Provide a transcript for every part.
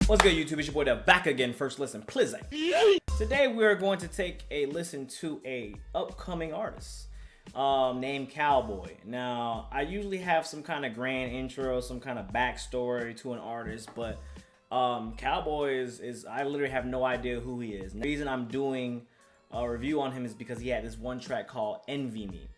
What's good, YouTube? It's your boy Dev back again. First listen, Plizzy. Today we're going to take a listen to a upcoming artist named Calboy. Now, I usually have some kind of grand intro, some kind of backstory to an artist, but Calboy is I literally have no idea who he is. And the reason I'm doing a review on him is because he had this one track called Envy Me.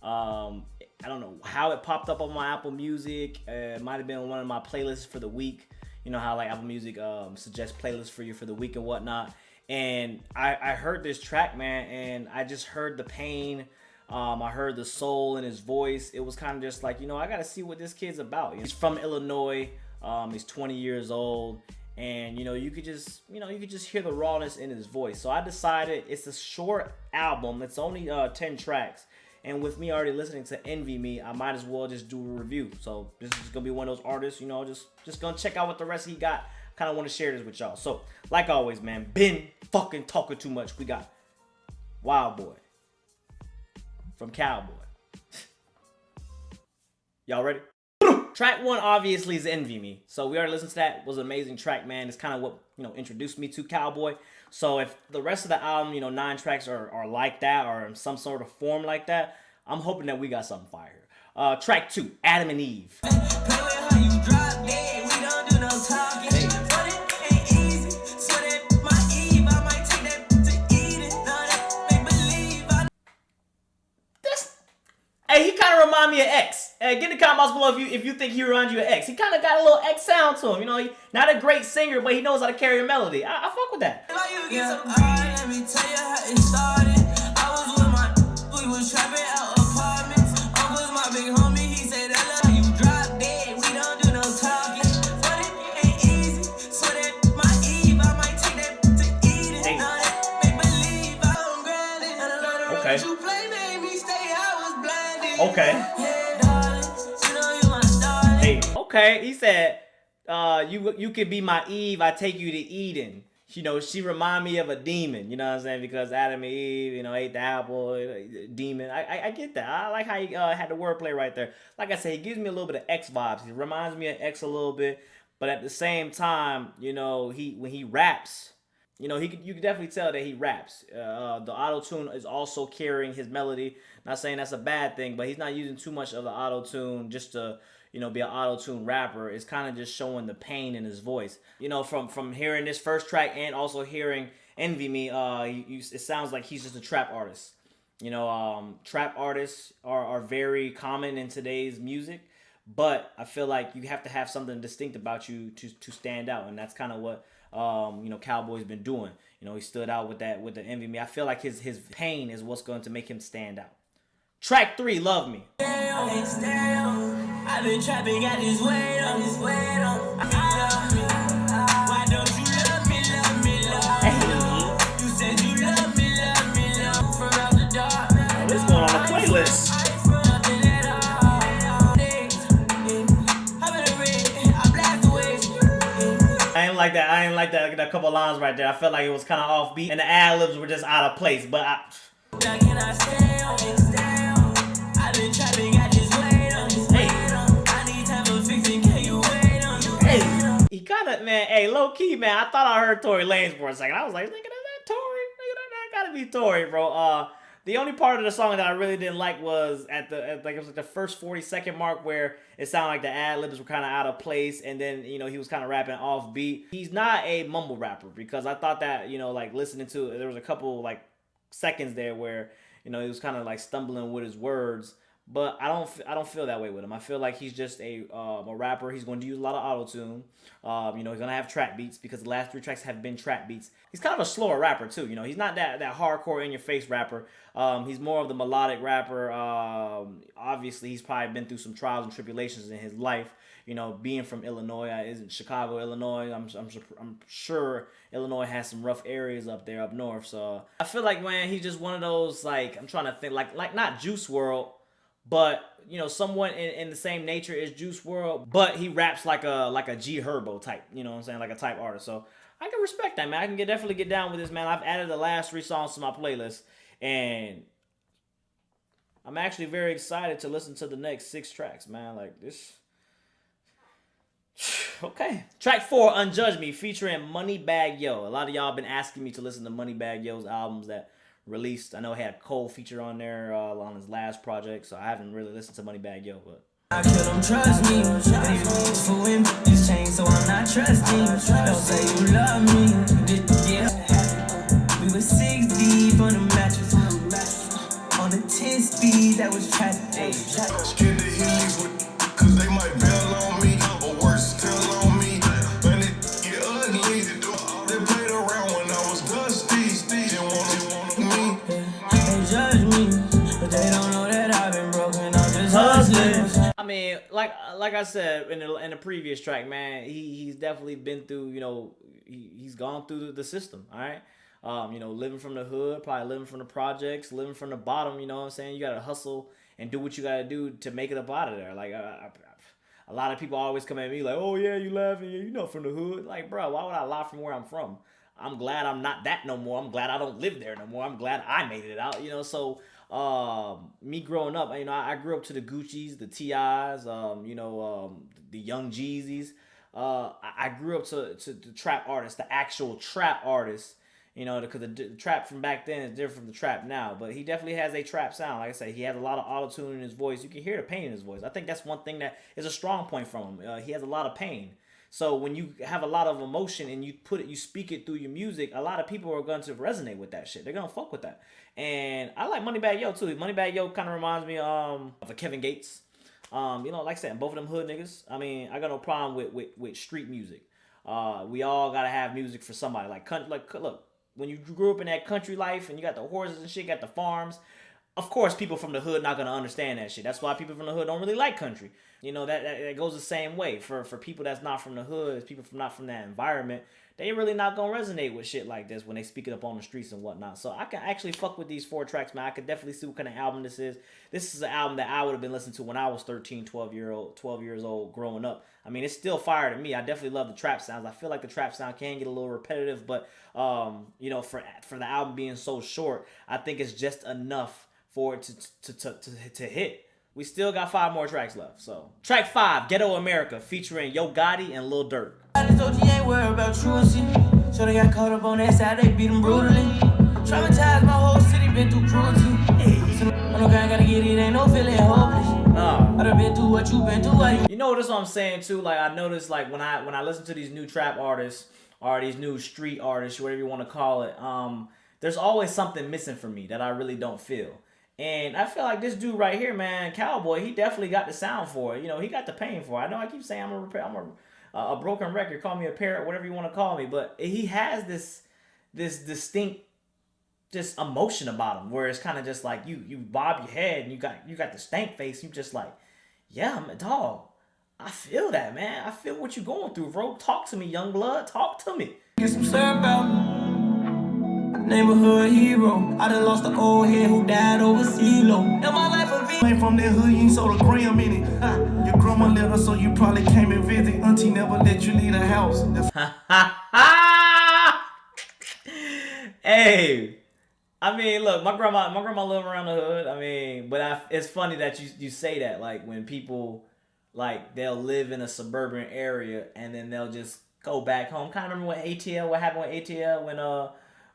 I don't know how it popped up on my Apple Music. It might have been one of my playlists for the week. You know how like Apple Music suggests playlists for you for the week and whatnot. And I heard this track, man, and I just heard the pain. I heard the soul in his voice. It was kind of just like, you know, I got to see what this kid's about. He's from Illinois. He's 20 years old. And, you know, you could just hear the rawness in his voice. So I decided it's a short album. It's only 10 tracks. And with me already listening to Envy Me, I might as well just do a review. So this is gonna be one of those artists, you know, just gonna check out what the rest he got. Kind of want to share this with y'all. So, like always, man, been fucking talking too much. We got Wildboy from Calboy. Y'all ready? Track one obviously is Envy Me. So we already listened to that. It was an amazing track, man. It's kind of what, you know, introduced me to Calboy. So if the rest of the album, you know, 9 tracks are like that or in some sort of form like that, I'm hoping that we got something fire here. Track 2, Adam and Eve. Hey, he kind of remind me of X. Get in the comments below if you think he reminds you of X. He kind of got a little X sound to him. You know, he not a great singer, but he knows how to carry a melody. I fuck with that. Okay. Hey, okay. He said, you could be my Eve, I take you to Eden. You know, she remind me of a demon, you know what I'm saying? Because Adam and Eve, you know, ate the apple, demon. I get that. I like how he had the wordplay right there. Like I said, he gives me a little bit of X vibes. He reminds me of X a little bit. But at the same time, you know, when he raps, you know, you can definitely tell that he raps. The auto-tune is also carrying his melody. Not saying that's a bad thing, but he's not using too much of the auto-tune just to, you know, be an auto-tune rapper. It's kind of just showing the pain in his voice. You know, from hearing this first track and also hearing Envy Me, it sounds like he's just a trap artist. You know, trap artists are very common in today's music, but I feel like you have to have something distinct about you to stand out, and that's kind of what you know, Calboy's been doing. You know, he stood out with the Envy Me. I feel like his pain is what's going to make him stand out. Track 3, Love Me. I've been trapping, got this weight on. Why don't you love me, love me, love me? You said you love me, from out the dark. Oh, this going on the playlist. I ain't like that a couple lines right there. I felt like it was kind of offbeat and the ad-libs were just out of place. But he kind of, man, hey, low key, man. I thought I heard Tory Lanez for a second. I was like, nigga, is that Tory? Nigga, that gotta be Tory, bro. The only part of the song that I really didn't like was it was like the first 40-second mark where it sounded like the ad-libs were kind of out of place, and then, you know, he was kind of rapping off beat. He's not a mumble rapper, because I thought that, you know, like listening to it, there was a couple like seconds there where, you know, he was kind of like stumbling with his words. But I don't feel that way with him. I feel like he's just a rapper. He's going to use a lot of auto-tune. You know, he's going to have trap beats because the last 3 tracks have been trap beats. He's kind of a slower rapper too. You know, he's not that hardcore in-your-face rapper. He's more of the melodic rapper. Obviously, he's probably been through some trials and tribulations in his life. You know, being from Illinois, isn't Chicago, Illinois. I'm sure Illinois has some rough areas up there up north. So I feel like, man, he's just one of those, like, I'm trying to think, like not Juice WRLD, but, you know, somewhat in the same nature as Juice WRLD, but he raps like a G Herbo type, you know what I'm saying, like a type artist. So I can respect that, man. I can definitely get down with this, man. I've added the last 3 songs to my playlist, and I'm actually very excited to listen to the next 6 tracks, man. Like this. Okay. Track 4, Unjust Me, featuring Moneybagg Yo. A lot of y'all been asking me to listen to Moneybagg Yo's albums that released. I know he had Cole feature on there on his last project, so I haven't really listened to Moneybagg Yo, but I kill them, trust me. Fooling these chains, so I'm not trusting. Don't say you love me. Yeah. We were 6 deep on the mattress. On the 10 speed, that was tragic. Scared to hit me cause they might bail on me. Or worse, tell on me. When it get ugly, they played around when I was dusty. Didn't want me. They judge me, but they don't know that I've been broken. I'm just hustling. I mean, like I said in the previous track, man, he's definitely been through, you know, he's gone through the system, all right? You know, living from the hood, probably living from the projects, living from the bottom, you know what I'm saying? You got to hustle and do what you got to do to make it up out of there. Like, a lot of people always come at me like, oh, yeah, you laughing, yeah, you know from the hood. Like, bro, why would I lie from where I'm from? I'm glad I'm not that no more. I'm glad I don't live there no more. I'm glad I made it out, you know? So, me growing up, you know, I grew up to the Gucci's, the T.I.'s, you know, the Young Jeezys. I grew up to the trap artists, the actual trap artists. You know, because the trap from back then is different from the trap now. But he definitely has a trap sound. Like I said, he has a lot of autotune in his voice. You can hear the pain in his voice. I think that's one thing that is a strong point from him. He has a lot of pain. So when you have a lot of emotion and you speak it through your music, a lot of people are going to resonate with that shit. They're going to fuck with that. And I like Moneybagg Yo too. Moneybagg Yo kind of reminds me of a Kevin Gates. You know, like I said, both of them hood niggas. I mean, I got no problem with street music. We all got to have music for somebody. Like look. When you grew up in that country life and you got the horses and shit, got the farms, of course people from the hood not gonna understand that shit. That's why people from the hood don't really like country. You know, that goes the same way. For people that's not from the hood, people not from that environment, they really not gonna resonate with shit like this when they speak it up on the streets and whatnot. So I can actually fuck with these 4 tracks, man. I could definitely see what kind of album this is. This is an album that I would have been listening to when I was 13, 12 years old growing up. I mean, it's still fire to me. I definitely love the trap sounds. I feel like the trap sound can get a little repetitive, but you know, for the album being so short, I think it's just enough for it to hit. We still got 5 more tracks left. So track 5, Ghetto America, featuring Yo Gotti and Lil Durk. Ain't worried about truancy. So they got caught up on that side, they beat them brutally. Traumatized, my whole city been through cruelty. I know I gotta get it, ain't no feeling hopeless. I done been through what you been through. You know, that's what I'm saying too. Like I noticed, like when I listen to these new trap artists or these new street artists, whatever you want to call it, there's always something missing for me that I really don't feel. And I feel like this dude right here, man, Calboy, he definitely got the sound for it. You know, he got the pain for it. I know I keep saying I'm a broken record, call me a parrot, whatever you want to call me, but he has this distinct just emotion about him where it's kind of just like you bob your head and you got the stank face. You just like, yeah, I'm a dog. I feel that, man. I feel what you're going through, bro. Talk to me, young blood. Talk to me. Get some slur about me. Neighborhood hero. I done lost the old head who died over CeeLo. In my life a V. Ain't from that hood, you ain't sold a gram in it. Your grandma let her, so you probably came and visit. Auntie never let you leave the house. Hey, I mean, look, my grandma live around the hood. I mean, but it's funny that you say that. Like when people, like they'll live in a suburban area and then they'll just go back home. Kind of remember what happened with ATL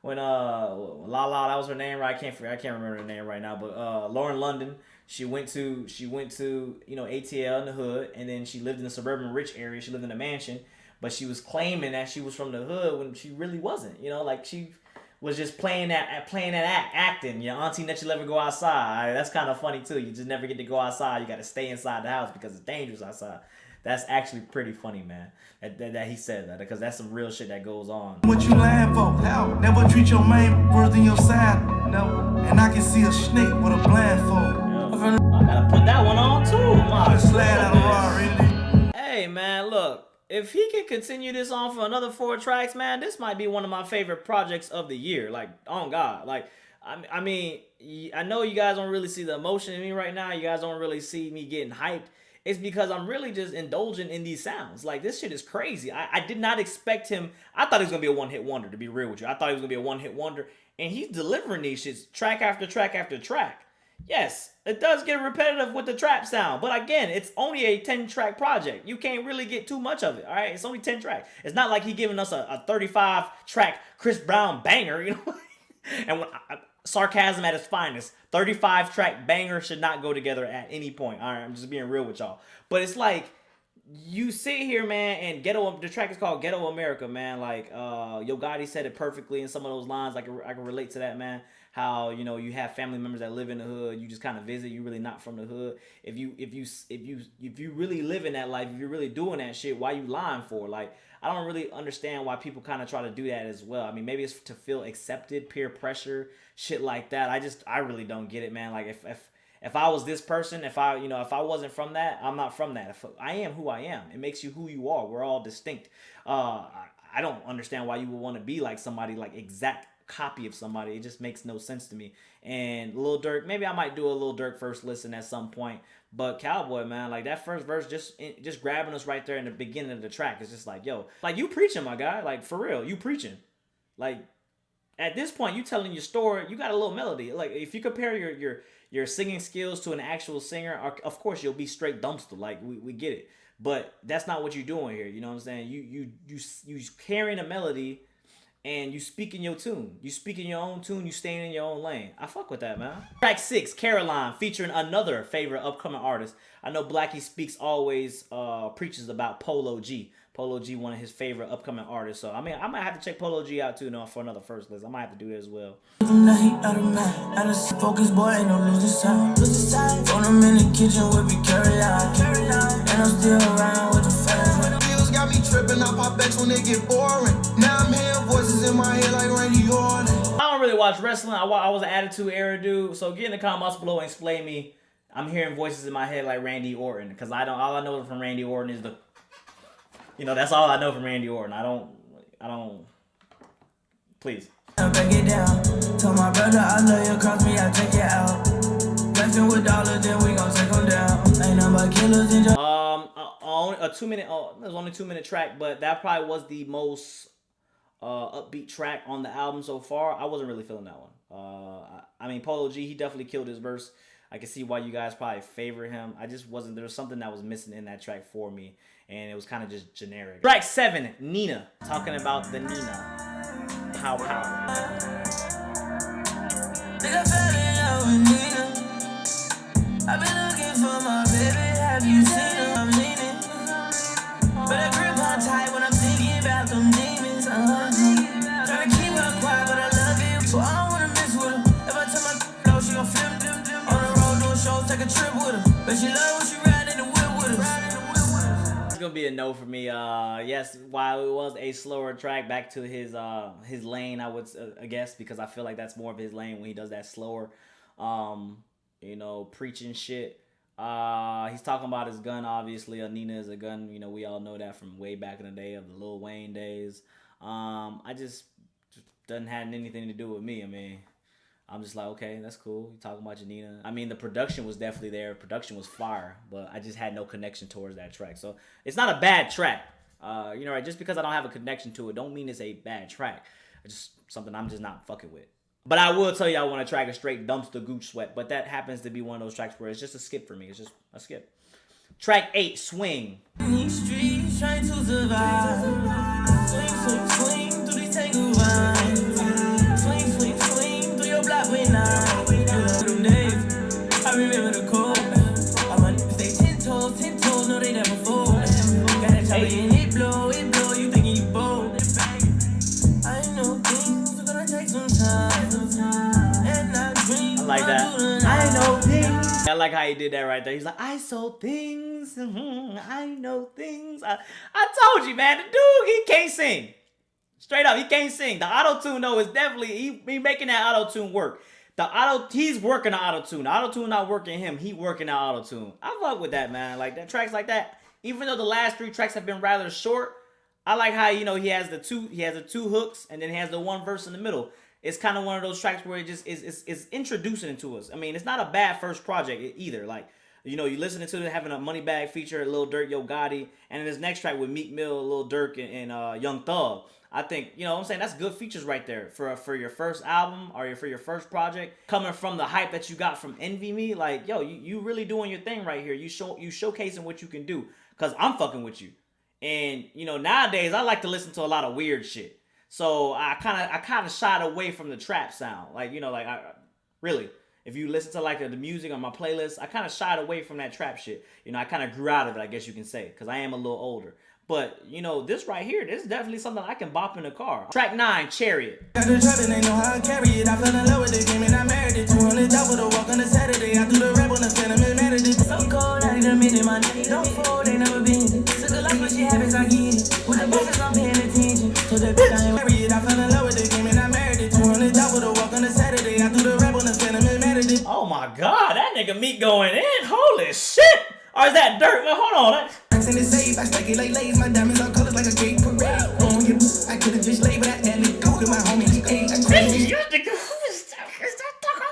when Lala, that was her name, right? I can't remember her name right now, but Lauren London, she went to you know, ATL in the hood, and then she lived in a suburban rich area. She lived in a mansion, but she was claiming that she was from the hood when she really wasn't. You know, like she was just playing that acting. Your auntie let you never go outside. That's kind of funny too. You just never get to go outside. You got to stay inside the house because it's dangerous outside. That's actually pretty funny, man. That he said that, because that's some real shit that goes on. What you lying for? How? Never treat your main worse than your side. No. And I can see a snake with a blindfold. Yeah. I gotta put that one on too. Slide out of raw, really. Hey man, look. If he can continue this on for another 4 tracks, man, this might be one of my favorite projects of the year. Like, on God. Like, I mean, I know you guys don't really see the emotion in me right now. You guys don't really see me getting hyped. It's because I'm really just indulging in these sounds. Like, this shit is crazy. I did not expect him. I thought he was going to be a one-hit wonder, to be real with you. I thought he was going to be a one-hit wonder. And he's delivering these shits track after track after track. Yes, it does get repetitive with the trap sound, but again, it's only a 10-track project. You can't really get too much of it, all right? It's only 10 tracks. It's not like he giving us a 35-track Chris Brown banger, you know? And when sarcasm at its finest, 35-track banger should not go together at any point, all right? I'm just being real with y'all. But it's like, you sit here, man, and the track is called Ghetto America, man. Like, Yo Gotti said it perfectly in some of those lines. I can relate to that, man. How, you know, you have family members that live in the hood, you just kind of visit, you're really not from the hood. If you really live in that life, if you're really doing that shit, why you lying for? Like, I don't really understand why people kind of try to do that as well. I mean, maybe it's to feel accepted, peer pressure, shit like that. I really don't get it, man. Like, if I was this person, if I wasn't from that, I'm not from that. If I am who I am, it makes you who you are. We're all distinct. I don't understand why you would want to be like somebody, like exact copy of somebody. It just makes no sense to me. And Lil Durk, maybe I might do a Lil Durk first listen at some point. But Calboy, man, like that first verse, just grabbing us right there in the beginning of the track, it's just like, yo, like you preaching, my guy, like for real, you preaching, like. At this point, you telling your story, you got a little melody. Like, if you compare your singing skills to an actual singer, of course you'll be straight dumpster. Like, we get it. But that's not what you're doing here. You know what I'm saying? You carrying a melody and you speaking your tune. You speaking your own tune, you staying in your own lane. I fuck with that, man. Track 6, Caroline, featuring another favorite upcoming artist. I know Blackie Speaks always preaches about Polo G. Polo G, one of his favorite upcoming artists. So, I mean, I might have to check Polo G out, too, for another first list. I might have to do that as well. Focus, boy, ain't no losing sign. Phone him in the kitchen, we'll be carry on. And I'm still around with the fans. Bills got me tripping, I pop backs when they get boring. Now I'm hearing voices in my head like Randy Orton. I don't really watch wrestling. I was an Attitude Era dude. So get in the comments below and explain me. I'm hearing voices in my head like Randy Orton. Because all I know from Randy Orton is the... You know, that's all I know from Randy Orton. I don't... Please. Back it down. Tell my brother I love you, cross me, I take it out. Flexing with dollars, then we gon' take them down. Ain't nothing but killers in a 2 minute, it was only 2 minute track, but that probably was the most upbeat track on the album so far. I wasn't really feeling that one. I mean, Polo G, he definitely killed his verse. I can see why you guys probably favor him. I just wasn't, there was something that was missing in that track for me, and it was kind of just generic. Track 7, Nina, talking about the Nina. Pow pow. Think I fell in love with Nina. I've been looking for my baby, have you seen her? I'm leaning, but I grip on tight when I'm thinking about them demons. Try to keep her quiet, but I love you, so I don't wanna miss with her. If I tell my no, she gon' flip on the road, doing shows, take a trip with her. But she love when she ride in the whip with us. It's gonna be a no for me. Yes, while it was a slower track, back to his lane, I would guess, because I feel like that's more of his lane when he does that slower, you know, preaching shit. He's talking about his gun, obviously. Nina is a gun. You know, we all know that from way back in the day of the Lil Wayne days. I just doesn't have anything to do with me. I mean, I'm just like, okay, that's cool. You talking about your Nina. I mean, the production was definitely there. Production was fire, but I just had no connection towards that track. So it's not a bad track. You know, right? Just because I don't have a connection to it, don't mean it's a bad track. It's just something I'm just not fucking with. But I will tell you, I want to track a straight dumpster gooch sweat. But that happens to be one of those tracks where it's just a skip for me. It's just a skip. Track 8, Swing. These streets trying to survive. Swing, swing, swing through these tangled vines. Swing, swing, swing through your block with nine. Them days, I remember the code. I'm gonna stay 10 toes, no they never fold. Gotta chop it in, it blow, you thinking you bold. I know things are gonna take some time. And I dream. I like that. I know things. I like how he did that right there. He's like, I saw things. I know things. I told you, man. The dude, he can't sing. Straight up, he can't sing. The auto-tune, though, is definitely, he making that auto-tune work. He's working the auto-tune. The auto-tune not working him. He working the auto-tune. I fuck with that, man. Like, that tracks like that. Even though the last 3 tracks have been rather short, I like how, you know, he has the two hooks, and then he has the one verse in the middle. It's kind of one of those tracks where it just is introducing it to us. I mean, it's not a bad first project either. Like, you know, you listening to it having a Money Bag feature, Lil Durk, Yo Gotti, and then this next track with Meek Mill, Lil Durk, and Young Thug. I think, you know what I'm saying, that's good features right there for your first album or for your first project. Coming from the hype that you got from Envy Me, like, yo, you really doing your thing right here. You showcasing what you can do. Cause I'm fucking with you. And, you know, nowadays I like to listen to a lot of weird shit. So I kind of shied away from the trap sound. Like, you know, like really, if you listen to like the music on my playlist, I kind of shied away from that trap shit. You know, I kind of grew out of it, I guess you can say, because I am a little older. But, you know, this right here, this is definitely something I can bop in the car. Track 9, Chariot. Got the trap and they know how I carry it. I fell in love with the game and I married it. 200 job with a walk on a Saturday. I do the rap on the phantom and married it. So cold, I need a minute. My name don't fold, they never been. Took a life, but she habits, I get it. With the bosses, I'm paying attention. To the bitch, I ain't married it. I fell in love with the game and I married it. 200 job with a walk on a Saturday. I do the rap on the phantom and married it. Oh my God, that nigga Meek going in. Holy shit. Or is that Dirt? Man, hold on. In the safe, I stack it like lace. My diamonds are colors like a gay parade. On your I could have just laid, but I had to go to my homie. He ate. I crazy. Is that Tucker?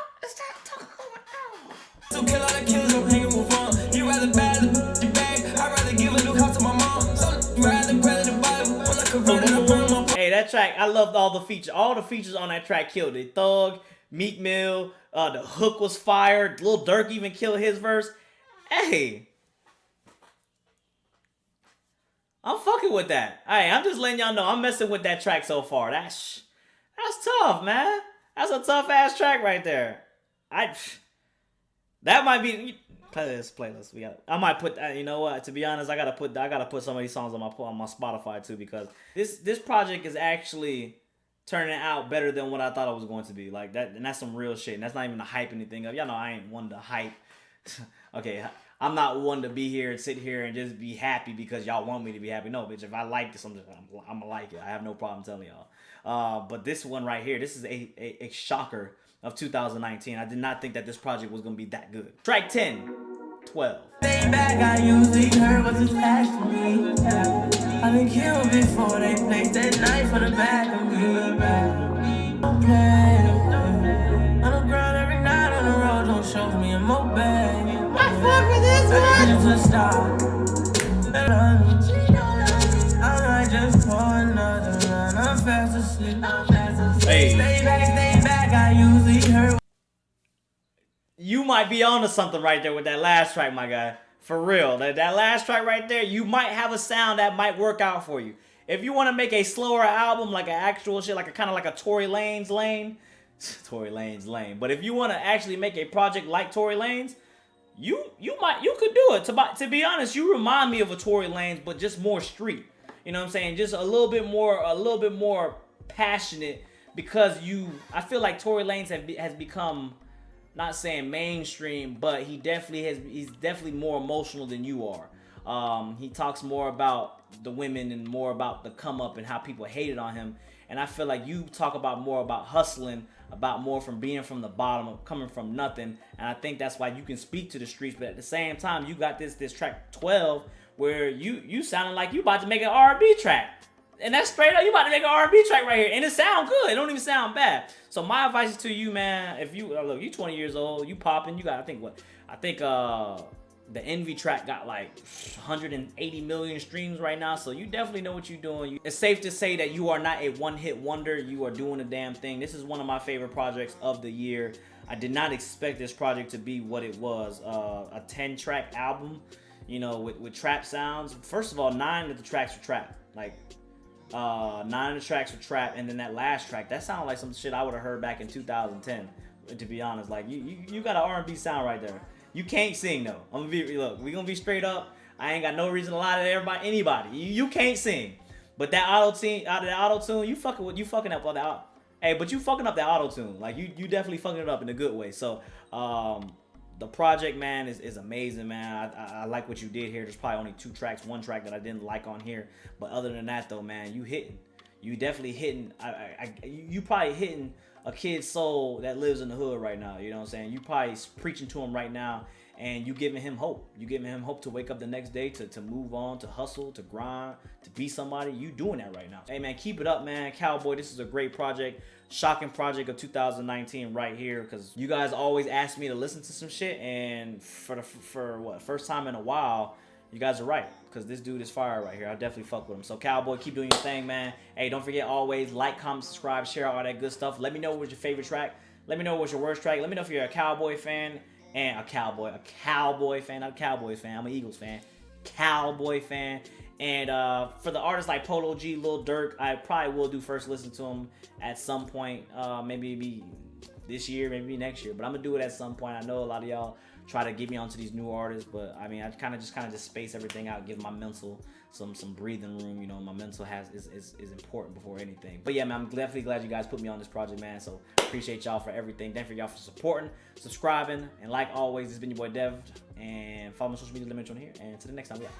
So kill all the killers, I'm hanging with fun. You rather bad the bag. I'd rather give a new house to my mom. So you rather grab the Bible. When I converted, I burn my. Hey, that track, I loved all the features. All the features on that track killed it. Thug, Meek Mill, the hook was fired. Lil Durk even killed his verse. Hey. I'm fucking with that. Hey, I'm just letting y'all know I'm messing with that track so far. That's tough, man. That's a tough ass track right there. That might be playlist. I might put. You know what? To be honest, I gotta put some of these songs on my Spotify too, because this project is actually turning out better than what I thought it was going to be. Like that, and that's some real shit. And that's not even the hype anything of. Y'all know I ain't one to hype. Okay. I'm not one to be here and sit here and just be happy because y'all want me to be happy. No, bitch, if I like this, I'm gonna like it. I have no problem telling y'all. But this one right here, this is a shocker of 2019. I did not think that this project was gonna be that good. Track 10, 12. Stay back, I usually heard what's attached to me. I've been killed before they placed that knife on the back of me. Don't play. On the ground every night on the road, don't show me a moped. I fuck with this one. I might just pour another run. I'm fast asleep. Hey. Stay back, I usually heard. You might be onto something right there with that last track, my guy. For real. That last track right there, you might have a sound that might work out for you. If you want to make a slower album, like an actual shit, like a kind of like a Tory Lanez lane. Tory Lanez lane. But if you want to actually make a project like Tory Lanez, you could do it. To be honest, you remind me of a Tory Lanez, but just more street. You know what I'm saying? Just a little bit more passionate, because I feel like Tory Lanez has become, not saying mainstream, but he's definitely more emotional than you are. He talks more about the women and more about the come up and how people hated on him. And I feel like you talk about more about hustling, about more from being from the bottom, coming from nothing. And I think that's why you can speak to the streets. But at the same time, you got this track 12 where you sounding like you about to make an R&B track. And that's straight up, you about to make an R&B track right here. And it sound good. It don't even sound bad. So my advice is to you, man, if you, look, you 20 years old, you popping, you got, I think the Envy track got like 180 million streams right now, so you definitely know what you're doing. It's safe to say that you are not a one-hit wonder. You are doing a damn thing. This is one of my favorite projects of the year. I did not expect this project to be what it was. A 10-track album, you know, with trap sounds. First of all, 9 of the tracks were trap. Like, 9 of the tracks were trap, and then that last track, that sounded like some shit I would have heard back in 2010, to be honest. Like, you got an R&B sound right there. You can't sing though. Look, we gonna be straight up. I ain't got no reason to lie to anybody. You can't sing. But that auto-tune, you fucking up on that. Hey, but you fucking up that auto-tune. Like you definitely fucking it up in a good way. So the project, man, is amazing, man. I like what you did here. There's probably only 2 tracks, 1 track that I didn't like on here. But other than that though, man, you hitting. You definitely hitting. You probably hitting a kid's soul that lives in the hood right now. You know what I'm saying? You probably preaching to him right now, and you giving him hope. You giving him hope to wake up the next day, to move on, to hustle, to grind, to be somebody. You doing that right now. Hey man, keep it up, man. Calboy, this is a great project. Shocking project of 2019 right here, because you guys always ask me to listen to some shit, and for what, first time in a while, you guys are right, because this dude is fire right here. I definitely fuck with him. So Calboy, keep doing your thing, man. Hey, don't forget, always like, comment, subscribe, share all that good stuff. Let me know what's your favorite track. Let me know what's your worst track. Let me know if you're a Calboy fan and a Cowboy fan, not a Cowboys fan. I'm an Eagles fan. Cowboy fan. And for the artists like Polo G, Lil Durk, I probably will do first listen to them at some point. Maybe this year, maybe next year. But I'm gonna do it at some point. I know a lot of y'all try to get me onto these new artists, but I mean, I kind of just space everything out, give my mental some breathing room. You know, my mental is important before anything. But yeah, man, I'm definitely glad you guys put me on this project, man. So appreciate y'all for everything. Thank you y'all for supporting, subscribing, and like always, this has been your boy Dev. And follow my social media, let me know here. And to the next time, we out.